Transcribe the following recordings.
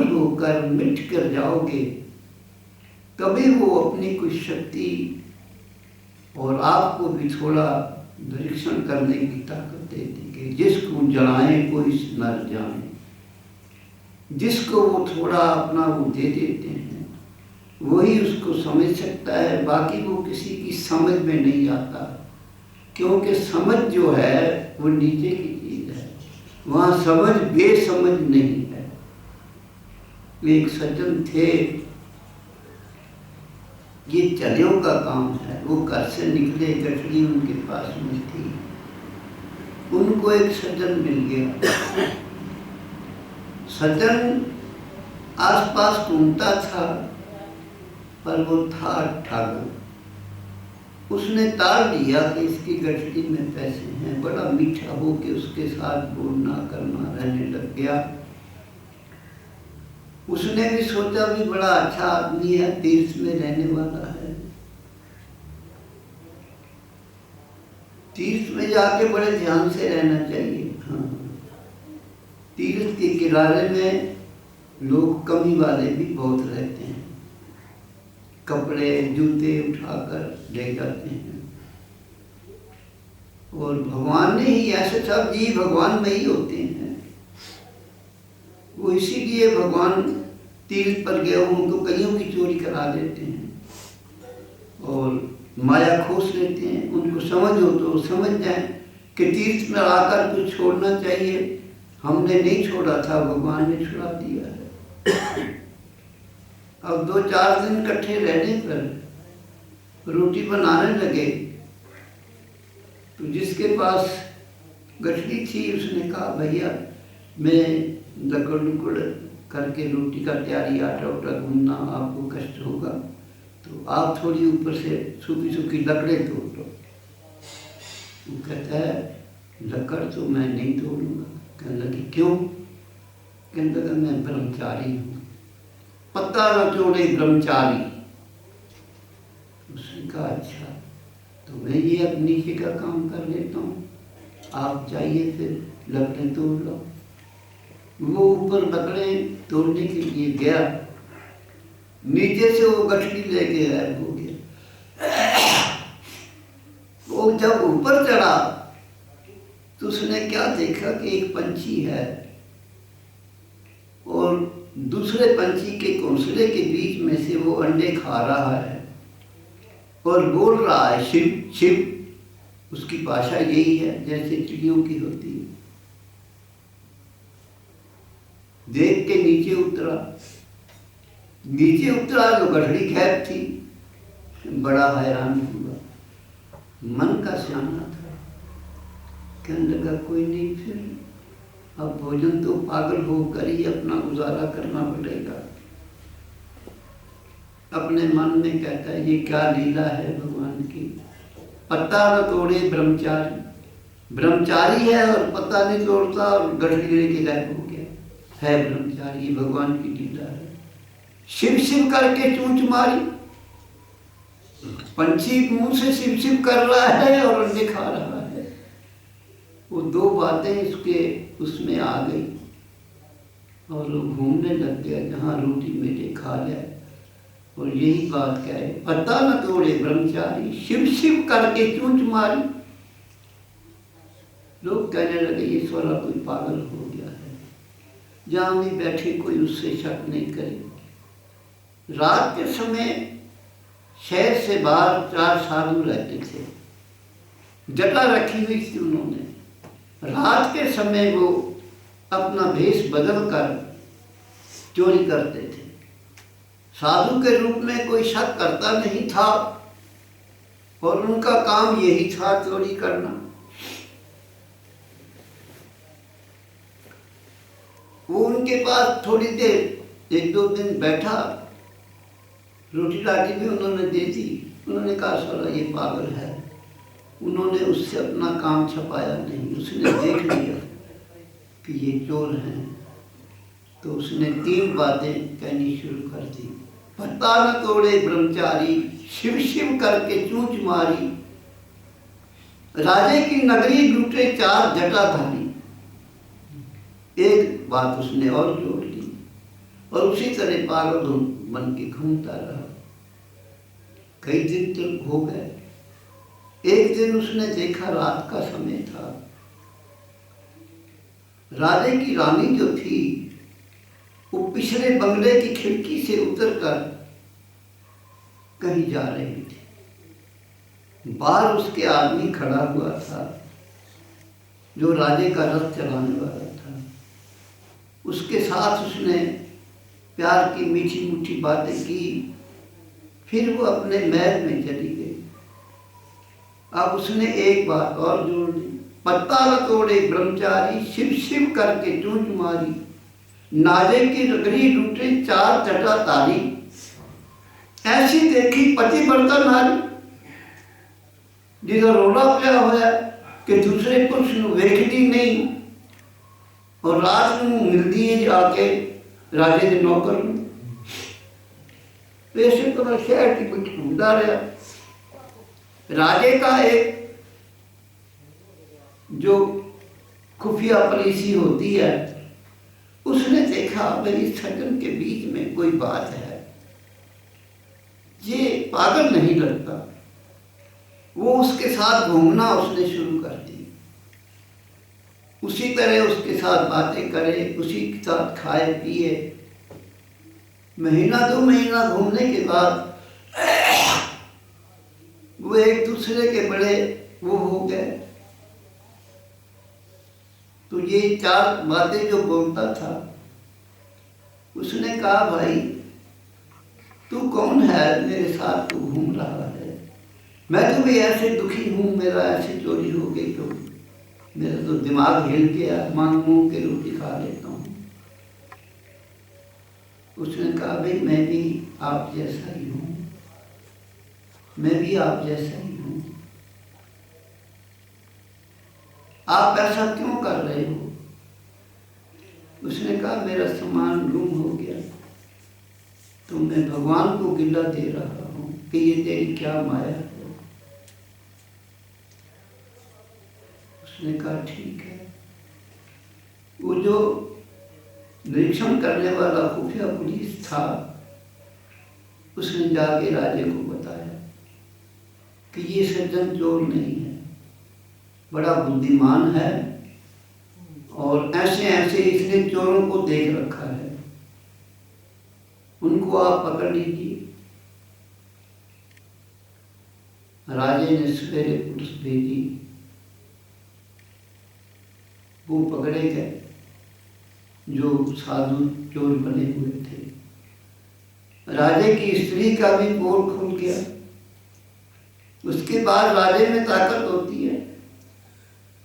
शामिल होकर मिट कर जाओगे, तभी वो अपनी कुछ शक्ति और आपको भी थोड़ा निरीक्षण करने की ताकत दे देंगे। जिसको जलाएं कोई न जाने, जिसको वो थोड़ा अपना वो दे देते हैं वही उसको समझ सकता है, बाकी वो किसी की समझ में नहीं आता, क्योंकि समझ जो है वो नीचे की चीज़ है, वहाँ समझ बेसमझ नहीं है। एक सज्जन थे, ये चलियों का काम है, वो घर से निकले, गठरी उनके पास में थी, उनको एक सज्जन मिल गया। सज्जन आसपास घूमता था पर वो था ठग। उसने ताड़ लिया कि इसकी गठरी में पैसे हैं, बड़ा मीठा हो के उसके साथ बोलना करना रहने लग गया। उसने भी सोचा भी बड़ा अच्छा आदमी है, तीर्थ में रहने वाला है, तीर्थ में जाके बड़े ध्यान से रहना चाहिए। हाँ, तीर्थ के किनारे में लोग कमी वाले भी बहुत रहते हैं, कपड़े जूते उठाकर ले जाते हैं, और भगवान ने ही ऐसे सब जी भगवान में ही होते हैं। वो इसीलिए भगवान तीर्थ पर गए उनको कईयों की चोरी करा देते हैं और माया खोस लेते हैं। उनको समझ हो तो समझ जाए कि तीर्थ में आकर कुछ छोड़ना चाहिए, हमने नहीं छोड़ा था, भगवान ने छुड़ा दिया है। अब 2-4 दिन इकट्ठे रहने पर रोटी बनाने लगे तो जिसके पास गठरी थी उसने कहा, भैया मैं लकड़ लुकड़ करके रोटी का तैयारी, आटा उटा गूंदना आपको कष्ट होगा, तो आप थोड़ी ऊपर से सूखी सूखी लकड़ें तोड़ लो। वो कहता है लकड़ तो मैं नहीं तोड़ूंगा। कहने लगी क्यों? कहने लगा मैं ब्रह्मचारी हूँ, पत्ता न तोड़े ब्रह्मचारी। उसने कहा अच्छा, तो मैं ये अब नीचे का काम कर लेता हूँ, आप जाइए फिर लकड़ें तोड़ लो। वो ऊपर लकड़ें तोड़ने के लिए गया, नीचे से वो गठरी लेके गायब हो गया। वो जब ऊपर चढ़ा तो उसने क्या देखा कि एक पंछी है और दूसरे पंछी के घोंसले के बीच में से वो अंडे खा रहा है और बोल रहा है शिव शिव। उसकी भाषा यही है जैसे चिड़ियों की होती है। देख के नीचे उतरा तो गठरी खैर थी, बड़ा हैरान हुआ, मन का सियाना था, कहने लगा कोई नहीं, फिर अब भोजन तो पागल होकर ही अपना गुजारा करना पड़ेगा। अपने मन में कहता है ये क्या लीला है भगवान की, पत्ता न तोड़े ब्रह्मचारी, ब्रह्मचारी है और पत्ता नहीं तोड़ता और गठरी लेके गायब हो गया है ब्रह्मचारी। भगवान की लीला है। शिव शिव करके चूंच मारी, पंछी मुंह से शिव शिव कर रहा है और अंडे खा रहा है। वो दो बातें इसके उसमें आ गई और वो घूमने लग गया जहाँ रोटी मेरे खा जाए और यही बात कहे, पता न तोड़े ब्रह्मचारी, शिव शिव करके चूंच मारी। लोग कहने लगे ये सोरा कोई पागल हो गया है, जहाँ भी बैठे कोई उससे शक नहीं करे। रात के समय शहर से बाहर 4 साधु रहते थे, जटा रखी हुई थी उन्होंने। रात के समय वो अपना भेष बदल कर चोरी करते थे। साधु के रूप में कोई शक करता नहीं था और उनका काम यही था चोरी करना। वो उनके पास थोड़ी देर 1-2 दिन बैठा, रोटी लाटी भी उन्होंने दे दी। उन्होंने कहा साला ये पागल है। उन्होंने उससे अपना काम छपाया नहीं, उसने देख लिया कि ये चोर हैं, तो उसने 3 बातें कहनी शुरू कर दी। पत्ता न तोड़े ब्रह्मचारी, शिव शिव करके चूंच मारी, राजे की नगरी लूटे 4 जटाधारी। एक बात उसने और जोड़ ली, और उसी तरह पागल मन के घूमता रहा। कई दिन तक हो गए। एक दिन उसने देखा, रात का समय था, राजे की रानी जो थी वो पिछले बंगले की खिड़की से उतरकर कहीं जा रही थी। बाहर उसके आदमी खड़ा हुआ था जो राजे का रथ चलाने वाला था। उसके साथ उसने प्यार की मीठी मीठी बातें की, फिर वो अपने महल में चली गई। अब उसने एक बात और जोड़ दी, पत्ता न तोड़े ब्रह्मचारी, शिव शिव करके चूंच मारी, नाजे की रगड़ी लूटे चार चटा तारी, ऐसी देखी पतिव्रता नारी, जिसका रोला पिया होया कि दूसरे पुरुष ਨੂੰ ਵੇਖਦੀ नहीं और रात ਨੂੰ मिलती है जाके राजे के नौकर ਨੂੰ। ऐसे तो मैं शहर की कुछ ढूंढता रहा। राजे का एक जो खुफिया पॉलिसी होती है, उसने देखा भाई इस सज्जन के बीच में कोई बात है, ये पागल नहीं लगता। वो उसके साथ घूमना उसने शुरू कर दी, उसी तरह उसके साथ बातें करे, उसी के साथ खाए पिए। महीना 2 महीना घूमने के बाद वो एक दूसरे के बड़े वो हो गए। तो ये 4 बातें जो बोलता था, उसने कहा भाई तू कौन है, मेरे साथ तू घूम रहा है? मैं तो भी ऐसे दुखी हूँ, मेरा ऐसे चोरी हो गई तो मेरा तो दिमाग हिल गया, मांग मुँह के रोटी खा लेता हूँ। उसने कहा भाई मैं भी आप जैसा ही हूँ, मैं भी आप जैसा ही हूँ, आप ऐसा क्यों कर रहे हो? उसने कहा मेरा सामान गुम हो गया, तो मैं भगवान को गिला दे रहा हूँ कि ये तेरी क्या माया है। उसने कहा ठीक है। वो जो निरीक्षण करने वाला खुफिया पुलिस था, उसने जाके राजे को बताया कि ये सज्जन चोर नहीं है, बड़ा बुद्धिमान है और ऐसे ऐसे इसने चोरों को देख रखा है, उनको आप पकड़ लीजिए। राजे ने सवेरे पुलिस भेजी, वो पकड़े गए जो साधु चोर बने हुए थे। राजे की स्त्री का भी पोल खुल गया। उसके बाद राजे में ताकत होती है,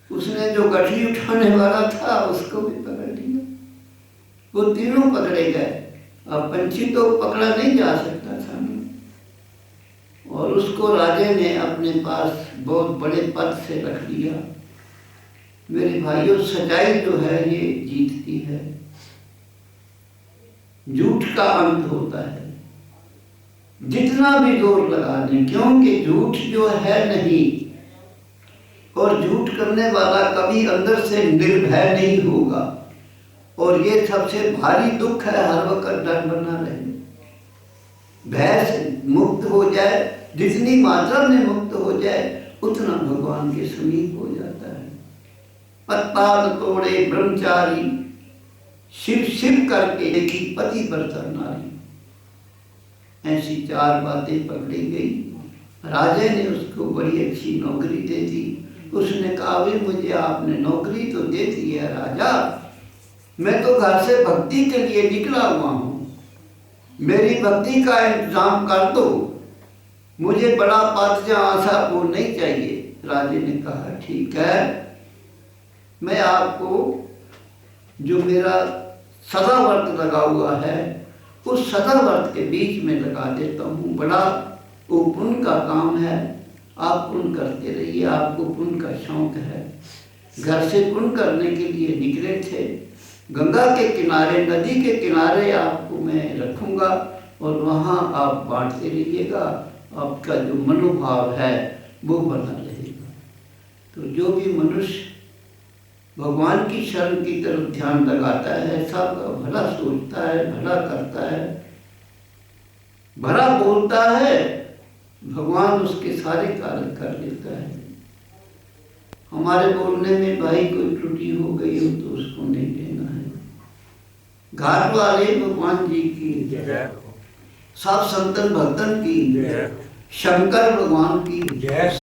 उसने जो गठरी उठाने वाला था उसको भी पकड़ लिया। वो तीनों पकड़े गए। अब पंछी तो पकड़ा नहीं जा सकता था ना, और उसको राजे ने अपने पास बहुत बड़े पद से रख लिया। मेरे भाइयों, सच्चाई जो है ये जीतती है, झूठ का अंत होता है। जितना भी जोर लगा दें, क्योंकि झूठ जो है नहीं, और झूठ करने वाला कभी अंदर से निर्भय नहीं होगा। और ये सबसे भारी दुख है, हर वक्त डर बना रहे। भय से मुक्त हो जाए, जितनी मात्रा में मुक्त हो जाए उतना भगवान के समीप हो जाता है। पत्ता न तोड़े ब्रह्मचारी, शिव शिव करके देखी पतिव्रता नारी। ऐसी 4 बातें पकड़ी गई। राजे ने उसको बड़ी अच्छी नौकरी दे दी। उसने कहा भाई मुझे आपने नौकरी तो दे दी है राजा, मैं तो घर से भक्ति के लिए निकला हुआ हूँ, मेरी भक्ति का इंतजाम कर दो, मुझे बड़ा पद जहाँ सा वो नहीं चाहिए। राजे ने कहा ठीक है, मैं आपको जो मेरा सदाव्रत लगा हुआ है उस सदाव्रत के बीच में लगा देता हूँ। बड़ा वो पुण्य का काम है, आप पुण्य करते रहिए, आपको पुण्य का शौक है। घर से पुण्य करने के लिए निकले थे, गंगा के किनारे, नदी के किनारे आपको मैं रखूँगा और वहाँ आप बांटते रहिएगा, आपका जो मनोभाव है वो बना रहेगा। तो जो भी मनुष्य भगवान की शरण की तरफ ध्यान लगाता है, सबका भला सोचता है, भला करता है, भला बोलता है, भगवान उसके सारे कार्य कर लेता है। हमारे बोलने में भाई कोई त्रुटि हो गई हो तो उसको नहीं देना है। घाट वाले भगवान जी की जय, सब संतन भक्तन की जय, शंकर भगवान की जय।